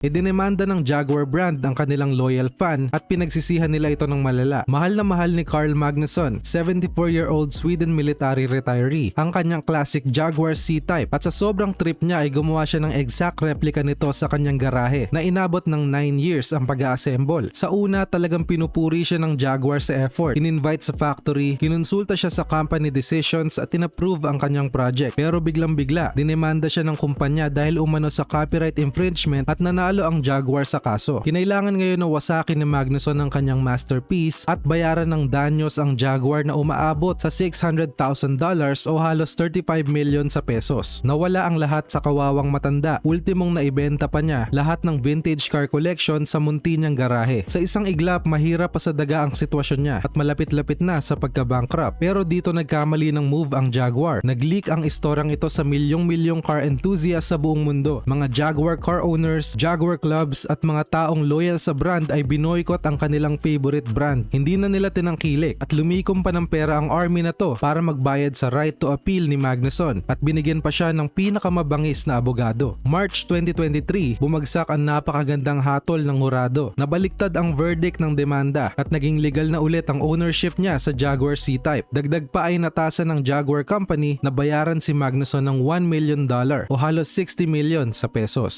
Idinemanda ng Jaguar brand ang kanilang loyal fan at pinagsisihan nila ito ng malala. Mahal na mahal ni Carl Magnusson, 74-year-old Sweden military retiree, ang kanyang classic Jaguar C-Type at sa sobrang trip niya ay gumawa siya ng exact replica nito sa kanyang garahe na inabot ng 9 years ang pag-assemble. Sa una talagang pinupuri siya ng Jaguar sa effort. In-invite sa factory, kinonsulta siya sa company decisions at inapprove ang kanyang project. Pero biglang-bigla, dinemanda siya ng kumpanya dahil umano sa copyright infringement at nanalo ang Jaguar sa kaso. Kinailangan ngayon na wasakin ni Magnusson ang kanyang masterpiece at bayaran ng danyos ang Jaguar na umaabot sa $600,000 o halos 35 million sa pesos. Nawala ang lahat sa kawawang matanda. Ultimong naibenta pa niya lahat ng vintage car collection sa munti niyang garahe. Sa isang iglap, mahirap pa sa daga ang sitwasyon niya at malapit-lapit na sa pagka-bankrupt. Pero dito nagkamali ng move ang Jaguar. Nag-leak ang istoryang ito sa milyong-milyong car enthusiasts sa buong mundo. Mga Jaguar car owners, Jaguar clubs at mga taong loyal sa brand ay binoykot ang kanilang favorite brand. Hindi na nila tinangkilik at lumikom pa ng pera ang army na to para magbayad sa right to appeal ni Magnusson at binigyan pa siya ng pinakamabangis na abogado. March 2023, bumagsak ang napakagandang hatol ng hurado. Nabaliktad ang verdict ng demanda at naging legal na ulit ang ownership niya sa Jaguar C-Type. Dagdag pa ay natasan ng Jaguar Company na bayaran si Magnusson ng $1 million o halos 60 million sa pesos.